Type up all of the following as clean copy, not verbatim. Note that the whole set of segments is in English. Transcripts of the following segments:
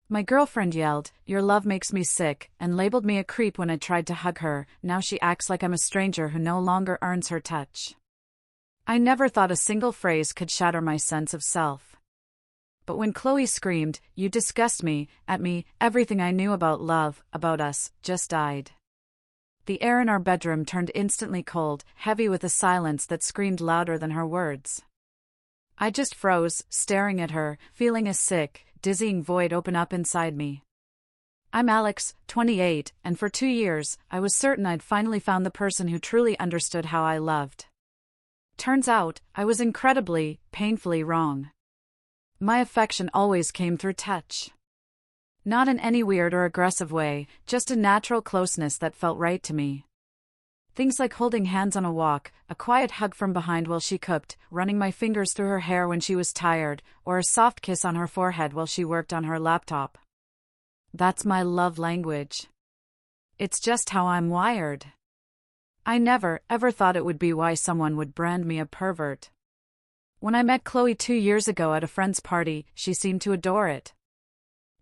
My girlfriend yelled, "Your love makes me sick," and labeled me a creep when I tried to hug her. Now she acts like I'm a stranger who no longer earns her touch. I never thought a single phrase could shatter my sense of self. But when Chloe screamed, "You disgust me," at me, everything I knew about love, about us, just died. The air in our bedroom turned instantly cold, heavy with a silence that screamed louder than her words. I just froze, staring at her, feeling a sick, dizzying void open up inside me. I'm Alex, 28, and for 2 years, I was certain I'd finally found the person who truly understood how I loved. Turns out, I was incredibly, painfully wrong. My affection always came through touch. Not in any weird or aggressive way, just a natural closeness that felt right to me. Things like holding hands on a walk, a quiet hug from behind while she cooked, running my fingers through her hair when she was tired, or a soft kiss on her forehead while she worked on her laptop. That's my love language. It's just how I'm wired. I never, ever thought it would be why someone would brand me a pervert. When I met Chloe 2 years ago at a friend's party, she seemed to adore it.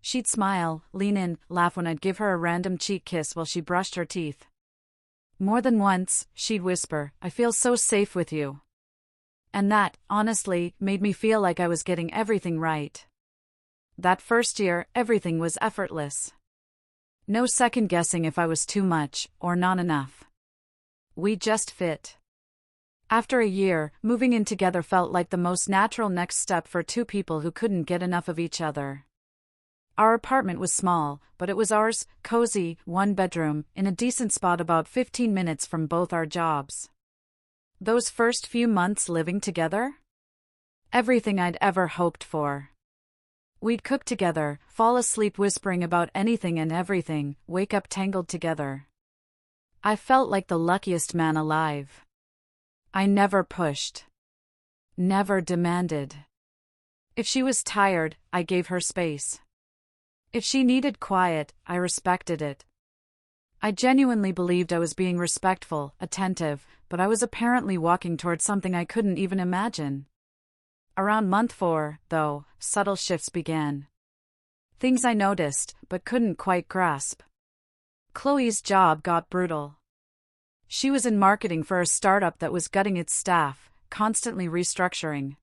She'd smile, lean in, laugh when I'd give her a random cheek kiss while she brushed her teeth. More than once, she'd whisper, "I feel so safe with you." And that, honestly, made me feel like I was getting everything right. That first year, everything was effortless. No second guessing if I was too much, or not enough. We just fit. After a year, moving in together felt like the most natural next step for two people who couldn't get enough of each other. Our apartment was small, but it was ours, cozy, 1 bedroom, in a decent spot about 15 minutes from both our jobs. Those first few months living together? Everything I'd ever hoped for. We'd cook together, fall asleep whispering about anything and everything, wake up tangled together. I felt like the luckiest man alive. I never pushed. Never demanded. If she was tired, I gave her space. If she needed quiet, I respected it. I genuinely believed I was being respectful, attentive, but I was apparently walking towards something I couldn't even imagine. Around month 4, though, subtle shifts began. Things I noticed, but couldn't quite grasp. Chloe's job got brutal. She was in marketing for a startup that was gutting its staff, constantly restructuring.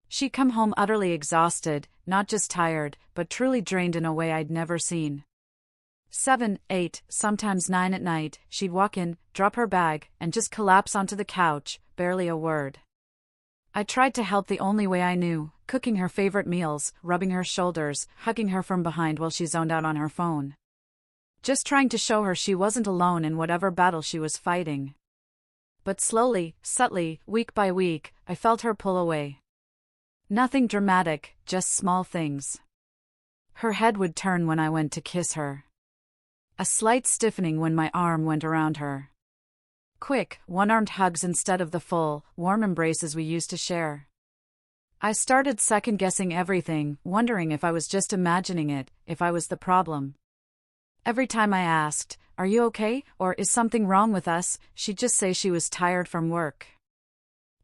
She'd come home utterly exhausted, not just tired, but truly drained in a way I'd never seen. 7, 8, sometimes 9 at night, she'd walk in, drop her bag, and just collapse onto the couch, barely a word. I tried to help the only way I knew, cooking her favorite meals, rubbing her shoulders, hugging her from behind while she zoned out on her phone. Just trying to show her she wasn't alone in whatever battle she was fighting. But slowly, subtly, week by week, I felt her pull away. Nothing dramatic, just small things. Her head would turn when I went to kiss her. A slight stiffening when my arm went around her. Quick, one-armed hugs instead of the full, warm embraces we used to share. I started second-guessing everything, wondering if I was just imagining it, if I was the problem. Every time I asked, "Are you okay?" or "Is something wrong with us?" she'd just say she was tired from work.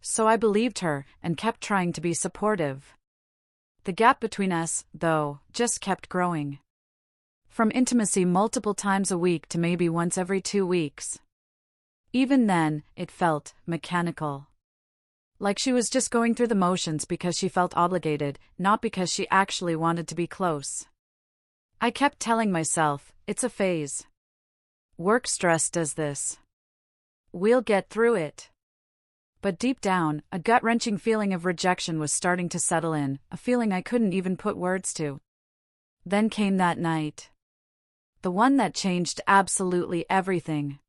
So I believed her, and kept trying to be supportive. The gap between us, though, just kept growing. From intimacy multiple times a week to maybe once every 2 weeks. Even then, it felt mechanical. Like she was just going through the motions because she felt obligated, not because she actually wanted to be close. I kept telling myself, it's a phase. Work stress does this. We'll get through it. But deep down, a gut-wrenching feeling of rejection was starting to settle in, a feeling I couldn't even put words to. Then came that night. The one that changed absolutely everything.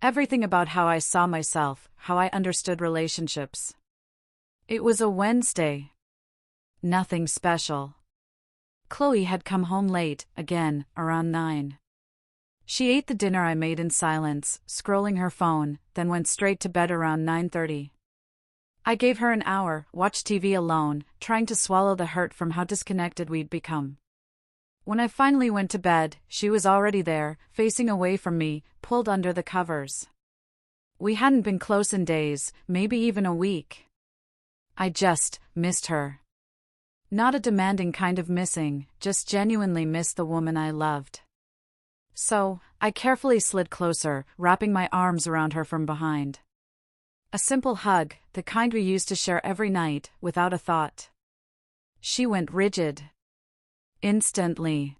Everything about how I saw myself, how I understood relationships. It was a Wednesday. Nothing special. Chloe had come home late, again, around 9. She ate the dinner I made in silence, scrolling her phone, then went straight to bed around 9:30. I gave her an hour, watched TV alone, trying to swallow the hurt from how disconnected we'd become. When I finally went to bed, she was already there, facing away from me, pulled under the covers. We hadn't been close in days, maybe even a week. I just missed her. Not a demanding kind of missing, just genuinely miss the woman I loved. So, I carefully slid closer, wrapping my arms around her from behind. A simple hug, the kind we used to share every night, without a thought. She went rigid. Instantly.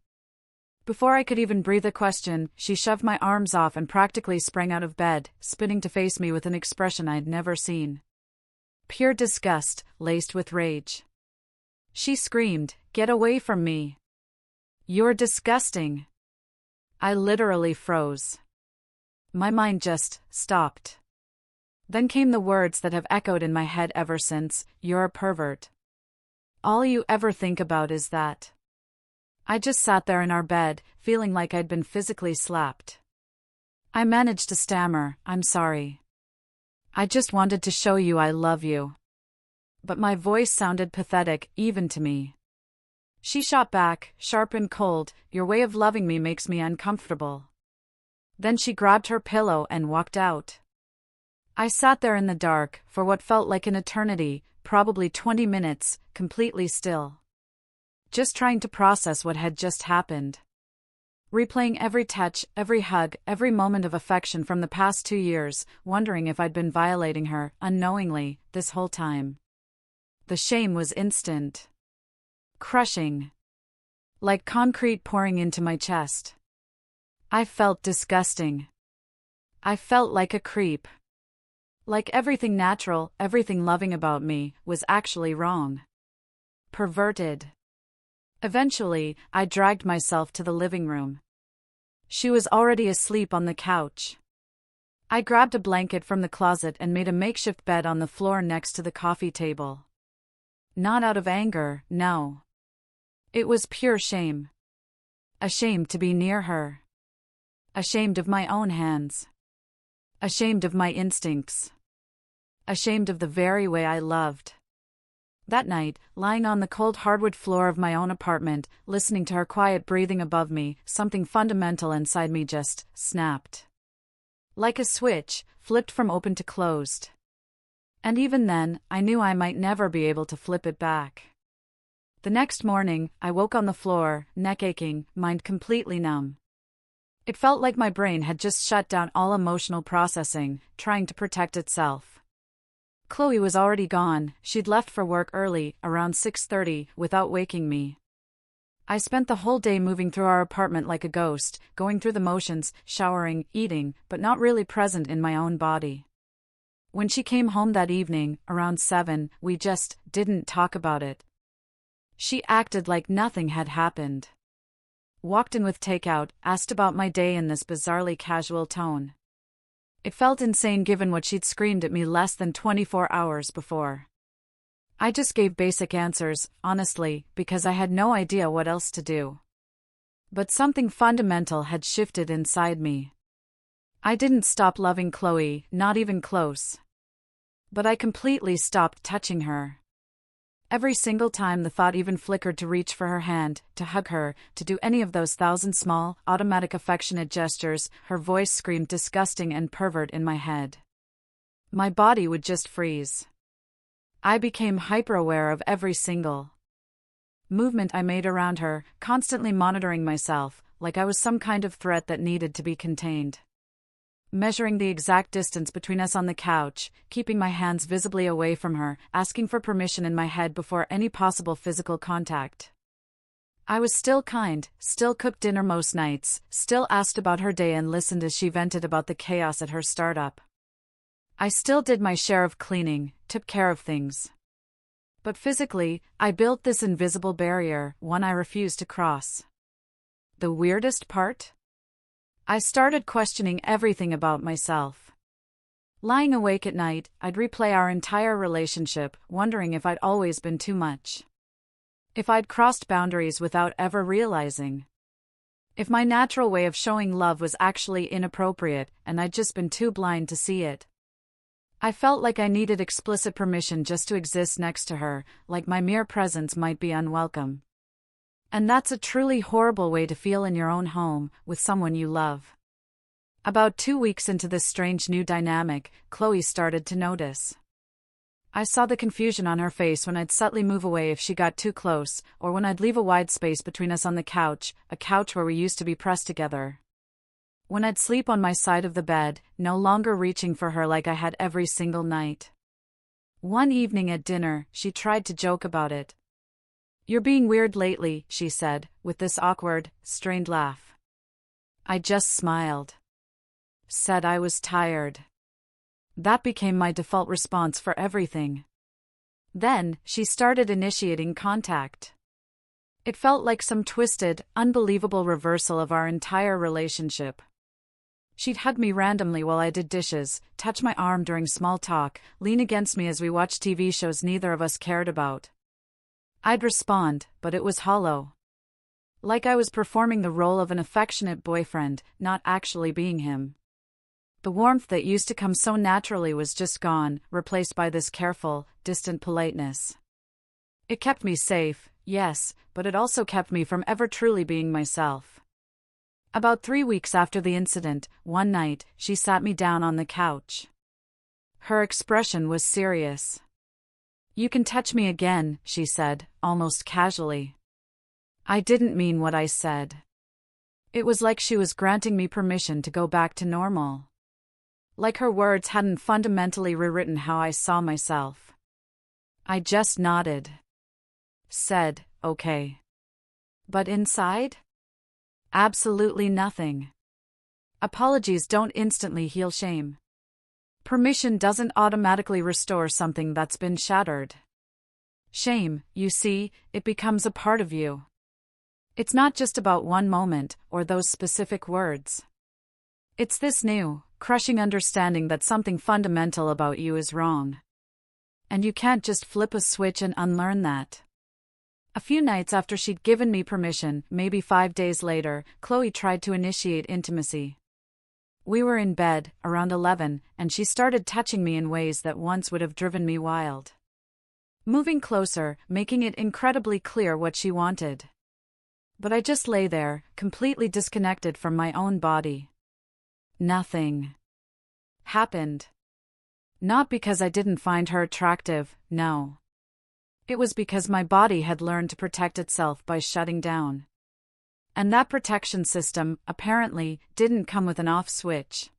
Before I could even breathe a question, she shoved my arms off and practically sprang out of bed, spinning to face me with an expression I'd never seen. Pure disgust, laced with rage. She screamed, "Get away from me! You're disgusting!" I literally froze. My mind just stopped. Then came the words that have echoed in my head ever since, "You're a pervert. All you ever think about is that." I just sat there in our bed, feeling like I'd been physically slapped. I managed to stammer, "I'm sorry. I just wanted to show you I love you." But my voice sounded pathetic, even to me. She shot back, sharp and cold, "Your way of loving me makes me uncomfortable." Then she grabbed her pillow and walked out. I sat there in the dark, for what felt like an eternity, probably 20 minutes, completely still. Just trying to process what had just happened. Replaying every touch, every hug, every moment of affection from the past 2 years, wondering if I'd been violating her, unknowingly, this whole time. The shame was instant. Crushing. Like concrete pouring into my chest. I felt disgusting. I felt like a creep. Like everything natural, everything loving about me, was actually wrong. Perverted. Eventually, I dragged myself to the living room. She was already asleep on the couch. I grabbed a blanket from the closet and made a makeshift bed on the floor next to the coffee table. Not out of anger, no. It was pure shame. Ashamed to be near her. Ashamed of my own hands. Ashamed of my instincts. Ashamed of the very way I loved. That night, lying on the cold hardwood floor of my own apartment, listening to her quiet breathing above me, something fundamental inside me just snapped. Like a switch, flipped from open to closed. And even then, I knew I might never be able to flip it back. The next morning, I woke on the floor, neck aching, mind completely numb. It felt like my brain had just shut down all emotional processing, trying to protect itself. Chloe was already gone. She'd left for work early, around 6:30, without waking me. I spent the whole day moving through our apartment like a ghost, going through the motions, showering, eating, but not really present in my own body. When she came home that evening, around 7, we just didn't talk about it. She acted like nothing had happened. Walked in with takeout, asked about my day in this bizarrely casual tone. It felt insane given what she'd screamed at me less than 24 hours before. I just gave basic answers, honestly, because I had no idea what else to do. But something fundamental had shifted inside me. I didn't stop loving Chloe, not even close. But I completely stopped touching her. Every single time the thought even flickered to reach for her hand, to hug her, to do any of those 1,000 small, automatic affectionate gestures, her voice screamed disgusting and pervert in my head. My body would just freeze. I became hyper-aware of every single movement I made around her, constantly monitoring myself, like I was some kind of threat that needed to be contained. Measuring the exact distance between us on the couch, keeping my hands visibly away from her, asking for permission in my head before any possible physical contact. I was still kind, still cooked dinner most nights, still asked about her day and listened as she vented about the chaos at her startup. I still did my share of cleaning, took care of things. But physically, I built this invisible barrier, one I refused to cross. The weirdest part? I started questioning everything about myself. Lying awake at night, I'd replay our entire relationship, wondering if I'd always been too much. If I'd crossed boundaries without ever realizing. If my natural way of showing love was actually inappropriate, and I'd just been too blind to see it. I felt like I needed explicit permission just to exist next to her, like my mere presence might be unwelcome. And that's a truly horrible way to feel in your own home, with someone you love. About 2 weeks into this strange new dynamic, Chloe started to notice. I saw the confusion on her face when I'd subtly move away if she got too close, or when I'd leave a wide space between us on the couch, a couch where we used to be pressed together. When I'd sleep on my side of the bed, no longer reaching for her like I had every single night. One evening at dinner, she tried to joke about it. "You're being weird lately," she said, with this awkward, strained laugh. I just smiled. Said I was tired. That became my default response for everything. Then, she started initiating contact. It felt like some twisted, unbelievable reversal of our entire relationship. She'd hug me randomly while I did dishes, touch my arm during small talk, lean against me as we watched TV shows neither of us cared about. I'd respond, but it was hollow. Like I was performing the role of an affectionate boyfriend, not actually being him. The warmth that used to come so naturally was just gone, replaced by this careful, distant politeness. It kept me safe, yes, but it also kept me from ever truly being myself. About 3 weeks after the incident, one night, she sat me down on the couch. Her expression was serious. "You can touch me again," she said, almost casually. I didn't mean what I said. It was like she was granting me permission to go back to normal. Like her words hadn't fundamentally rewritten how I saw myself. I just nodded. Said, "Okay." But inside? Absolutely nothing. Apologies don't instantly heal shame. Permission doesn't automatically restore something that's been shattered. Shame, you see, it becomes a part of you. It's not just about one moment, or those specific words. It's this new, crushing understanding that something fundamental about you is wrong. And you can't just flip a switch and unlearn that. A few nights after she'd given me permission, maybe 5 days later, Chloe tried to initiate intimacy. We were in bed, around 11, and she started touching me in ways that once would have driven me wild. Moving closer, making it incredibly clear what she wanted. But I just lay there, completely disconnected from my own body. Nothing happened. Not because I didn't find her attractive, no. It was because my body had learned to protect itself by shutting down. And that protection system, apparently, didn't come with an off switch.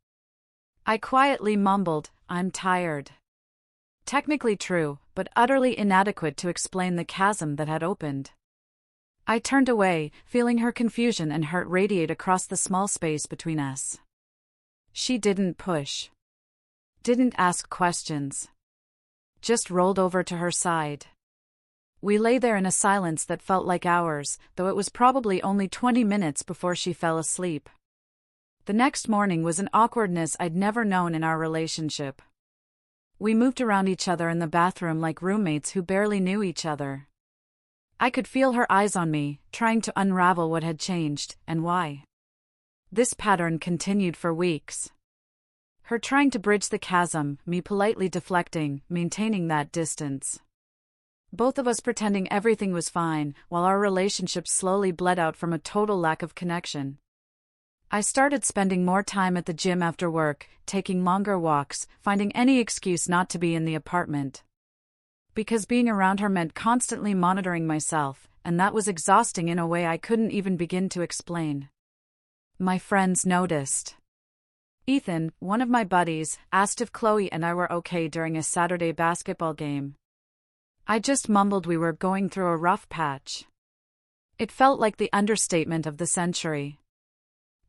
I quietly mumbled, "I'm tired." Technically true, but utterly inadequate to explain the chasm that had opened. I turned away, feeling her confusion and hurt radiate across the small space between us. She didn't push. Didn't ask questions. Just rolled over to her side. We lay there in a silence that felt like hours, though it was probably only 20 minutes before she fell asleep. The next morning was an awkwardness I'd never known in our relationship. We moved around each other in the bathroom like roommates who barely knew each other. I could feel her eyes on me, trying to unravel what had changed, and why. This pattern continued for weeks. Her trying to bridge the chasm, me politely deflecting, maintaining that distance. Both of us pretending everything was fine, while our relationship slowly bled out from a total lack of connection. I started spending more time at the gym after work, taking longer walks, finding any excuse not to be in the apartment. Because being around her meant constantly monitoring myself, and that was exhausting in a way I couldn't even begin to explain. My friends noticed. Ethan, one of my buddies, asked if Chloe and I were okay during a Saturday basketball game. I just mumbled we were going through a rough patch. It felt like the understatement of the century.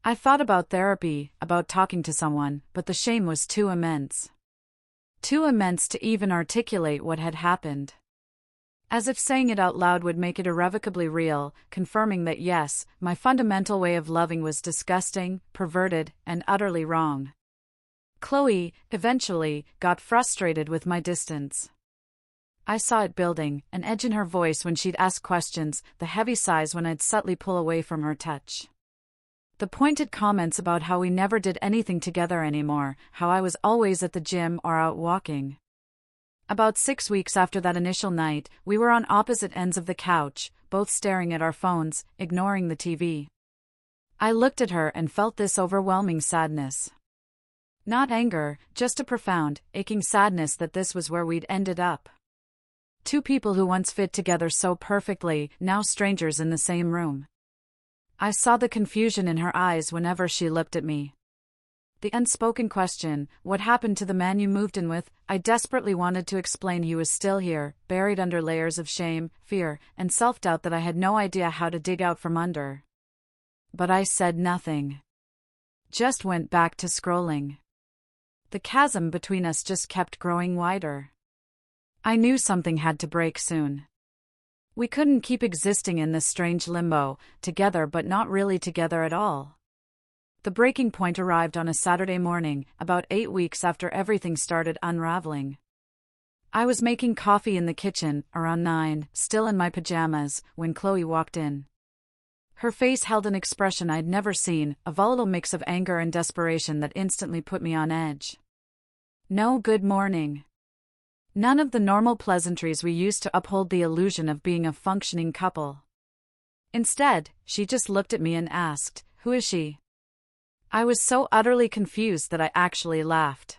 I thought about therapy, about talking to someone, but the shame was too immense. Too immense to even articulate what had happened. As if saying it out loud would make it irrevocably real, confirming that yes, my fundamental way of loving was disgusting, perverted, and utterly wrong. Chloe, eventually, got frustrated with my distance. I saw it building, an edge in her voice when she'd ask questions, the heavy sighs when I'd subtly pull away from her touch. The pointed comments about how we never did anything together anymore, how I was always at the gym or out walking. About 6 weeks after that initial night, we were on opposite ends of the couch, both staring at our phones, ignoring the TV. I looked at her and felt this overwhelming sadness. Not anger, just a profound, aching sadness that this was where we'd ended up. Two people who once fit together so perfectly, now strangers in the same room. I saw the confusion in her eyes whenever she looked at me. The unspoken question, what happened to the man you moved in with? I desperately wanted to explain he was still here, buried under layers of shame, fear, and self-doubt that I had no idea how to dig out from under. But I said nothing. Just went back to scrolling. The chasm between us just kept growing wider. I knew something had to break soon. We couldn't keep existing in this strange limbo, together but not really together at all. The breaking point arrived on a Saturday morning, about 8 weeks after everything started unraveling. I was making coffee in the kitchen, around 9, still in my pajamas, when Chloe walked in. Her face held an expression I'd never seen, a volatile mix of anger and desperation that instantly put me on edge. No good morning. None of the normal pleasantries we used to uphold the illusion of being a functioning couple. Instead, she just looked at me and asked, "Who is she?" I was so utterly confused that I actually laughed.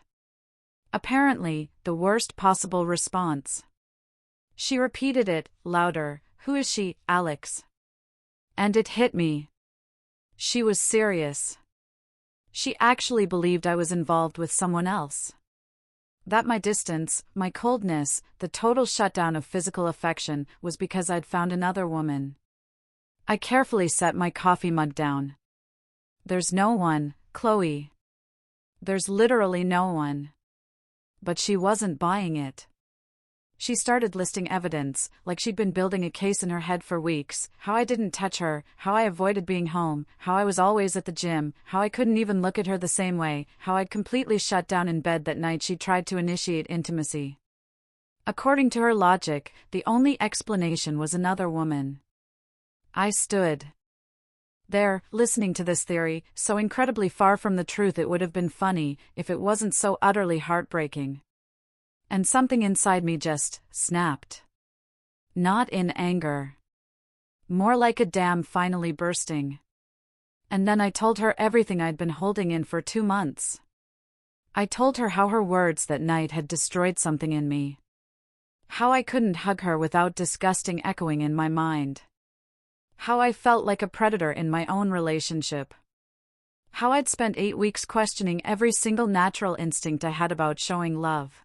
Apparently, the worst possible response. She repeated it, louder, "Who is she, Alex?" And it hit me. She was serious. She actually believed I was involved with someone else. That my distance, my coldness, the total shutdown of physical affection, was because I'd found another woman. I carefully set my coffee mug down. There's no one, Chloe. There's literally no one. But she wasn't buying it. She started listing evidence, like she'd been building a case in her head for weeks, how I didn't touch her, how I avoided being home, how I was always at the gym, how I couldn't even look at her the same way, how I'd completely shut down in bed that night she tried to initiate intimacy. According to her logic, the only explanation was another woman. I stood there, listening to this theory, so incredibly far from the truth it would have been funny if it wasn't so utterly heartbreaking. And something inside me just snapped. Not in anger. More like a dam finally bursting. And then I told her everything I'd been holding in for 2 months. I told her how her words that night had destroyed something in me. How I couldn't hug her without disgusting echoing in my mind. How I felt like a predator in my own relationship. How I'd spent 8 weeks questioning every single natural instinct I had about showing love.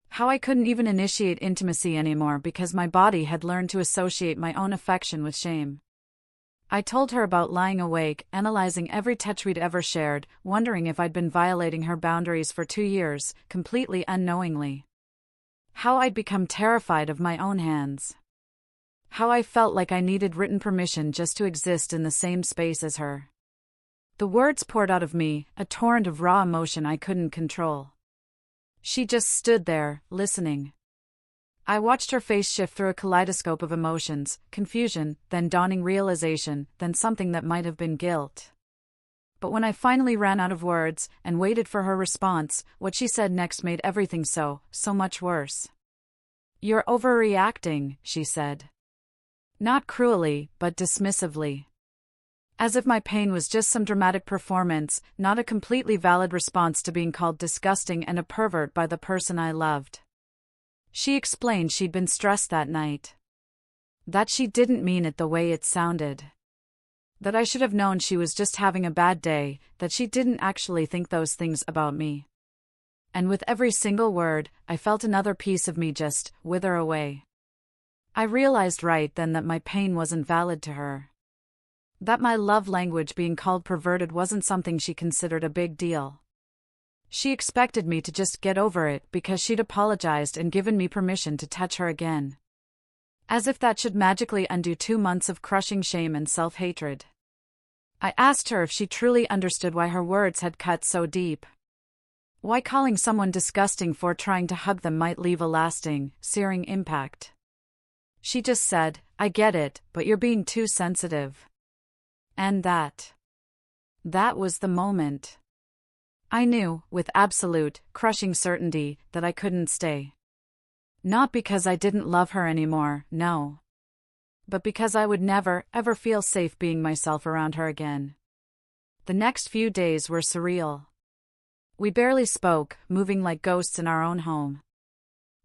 How I couldn't even initiate intimacy anymore because my body had learned to associate my own affection with shame. I told her about lying awake, analyzing every touch we'd ever shared, wondering if I'd been violating her boundaries for 2 years, completely unknowingly. How I'd become terrified of my own hands. How I felt like I needed written permission just to exist in the same space as her. The words poured out of me, a torrent of raw emotion I couldn't control. She just stood there, listening. I watched her face shift through a kaleidoscope of emotions, confusion, then dawning realization, then something that might have been guilt. But when I finally ran out of words, and waited for her response, what she said next made everything so much worse. "You're overreacting," she said. Not cruelly, but dismissively. As if my pain was just some dramatic performance, not a completely valid response to being called disgusting and a pervert by the person I loved. She explained she'd been stressed that night. That she didn't mean it the way it sounded. That I should have known she was just having a bad day, that she didn't actually think those things about me. And with every single word, I felt another piece of me just wither away. I realized right then that my pain wasn't valid to her. That my love language being called perverted wasn't something she considered a big deal. She expected me to just get over it because she'd apologized and given me permission to touch her again. As if that should magically undo 2 months of crushing shame and self-hatred. I asked her if she truly understood why her words had cut so deep. Why calling someone disgusting for trying to hug them might leave a lasting, searing impact. She just said, "I get it, but you're being too sensitive." And that was the moment. I knew, with absolute, crushing certainty, that I couldn't stay. Not because I didn't love her anymore, no. But because I would never, ever feel safe being myself around her again. The next few days were surreal. We barely spoke, moving like ghosts in our own home.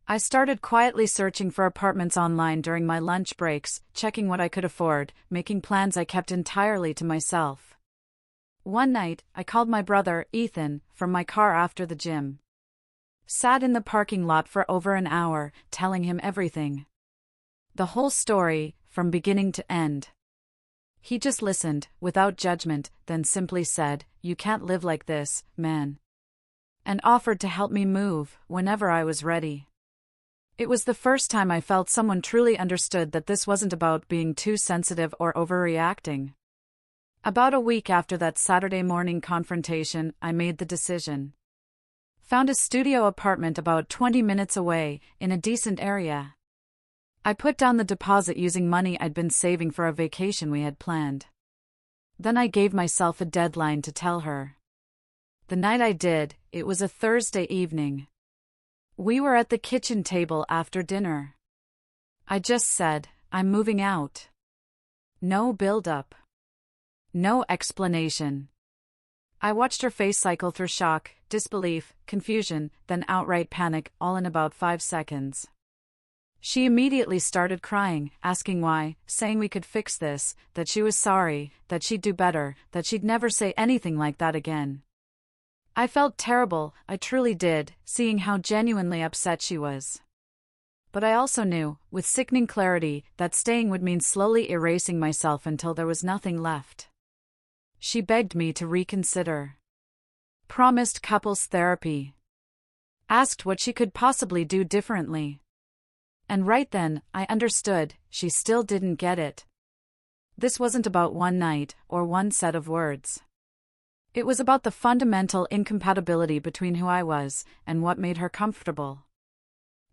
I started quietly searching for apartments online during my lunch breaks, checking what I could afford, making plans I kept entirely to myself. One night, I called my brother, Ethan, from my car after the gym. Sat in the parking lot for over an hour, telling him everything. The whole story, from beginning to end. He just listened, without judgment, then simply said, "You can't live like this, man." And offered to help me move, whenever I was ready. It was the first time I felt someone truly understood that this wasn't about being too sensitive or overreacting. About a week after that Saturday morning confrontation, I made the decision. Found a studio apartment about 20 minutes away, in a decent area. I put down the deposit using money I'd been saving for a vacation we had planned. Then I gave myself a deadline to tell her. The night I did, it was a Thursday evening. We were at the kitchen table after dinner. I just said, "I'm moving out." No build-up. No explanation. I watched her face cycle through shock, disbelief, confusion, then outright panic, all in about 5 seconds. She immediately started crying, asking why, saying we could fix this, that she was sorry, that she'd do better, that she'd never say anything like that again. I felt terrible, I truly did, seeing how genuinely upset she was. But I also knew, with sickening clarity, that staying would mean slowly erasing myself until there was nothing left. She begged me to reconsider. Promised couples therapy. Asked what she could possibly do differently. And right then, I understood, she still didn't get it. This wasn't about one night, or one set of words. It was about the fundamental incompatibility between who I was, and what made her comfortable.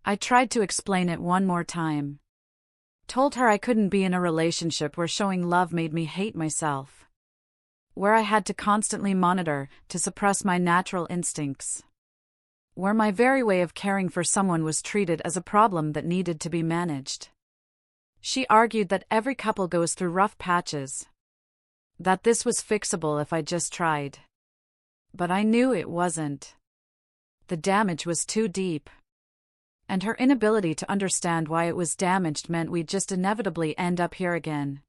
I tried to explain it one more time. Told her I couldn't be in a relationship where showing love made me hate myself. Where I had to constantly monitor, to suppress my natural instincts. Where my very way of caring for someone was treated as a problem that needed to be managed. She argued that every couple goes through rough patches. That this was fixable if I just tried. But I knew it wasn't. The damage was too deep. And her inability to understand why it was damaged meant we'd just inevitably end up here again.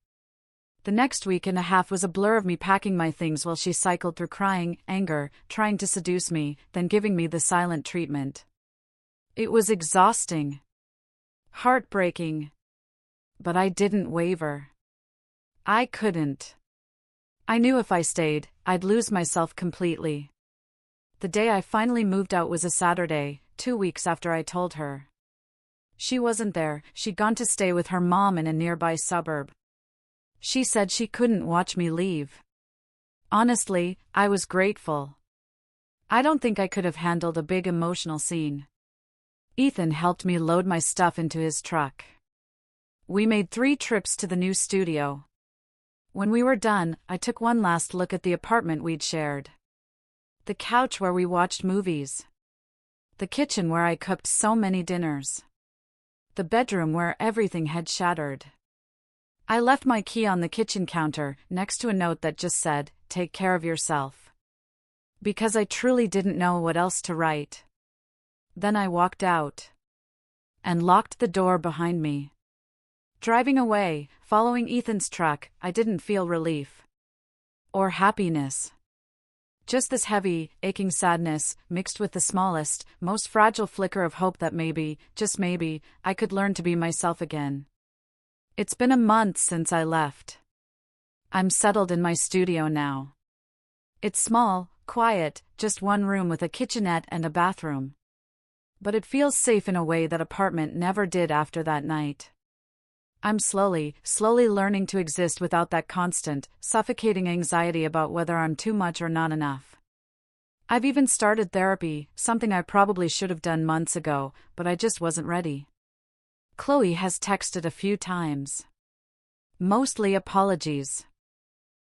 The next week and a half was a blur of me packing my things while she cycled through crying, anger, trying to seduce me, then giving me the silent treatment. It was exhausting. Heartbreaking. But I didn't waver. I couldn't. I knew if I stayed, I'd lose myself completely. The day I finally moved out was a Saturday, 2 weeks after I told her. She wasn't there, she'd gone to stay with her mom in a nearby suburb. She said she couldn't watch me leave. Honestly, I was grateful. I don't think I could have handled a big emotional scene. Ethan helped me load my stuff into his truck. We made 3 trips to the new studio. When we were done, I took one last look at the apartment we'd shared. The couch where we watched movies. The kitchen where I cooked so many dinners. The bedroom where everything had shattered. I left my key on the kitchen counter, next to a note that just said, "Take care of yourself." Because I truly didn't know what else to write. Then I walked out. And locked the door behind me. Driving away, following Ethan's truck, I didn't feel relief. Or happiness. Just this heavy, aching sadness, mixed with the smallest, most fragile flicker of hope that maybe, just maybe, I could learn to be myself again. It's been a month since I left. I'm settled in my studio now. It's small, quiet, just one room with a kitchenette and a bathroom. But it feels safe in a way that apartment never did after that night. I'm slowly learning to exist without that constant, suffocating anxiety about whether I'm too much or not enough. I've even started therapy, something I probably should have done months ago, but I just wasn't ready. Chloe has texted a few times. Mostly apologies.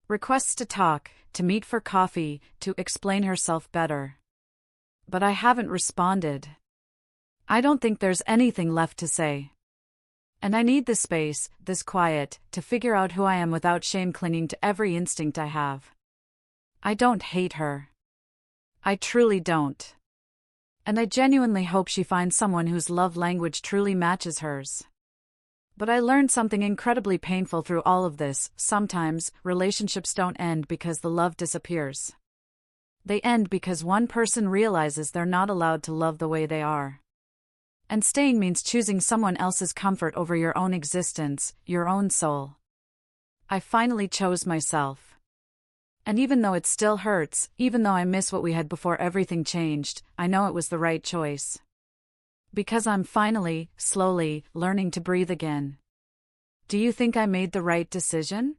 Requests to talk, to meet for coffee, to explain herself better. But I haven't responded. I don't think there's anything left to say. And I need this space, this quiet, to figure out who I am without shame clinging to every instinct I have. I don't hate her. I truly don't. And I genuinely hope she finds someone whose love language truly matches hers. But I learned something incredibly painful through all of this. Sometimes, relationships don't end because the love disappears. They end because one person realizes they're not allowed to love the way they are. And staying means choosing someone else's comfort over your own existence, your own soul. I finally chose myself. And even though it still hurts, even though I miss what we had before everything changed, I know it was the right choice. Because I'm finally, slowly, learning to breathe again. Do you think I made the right decision?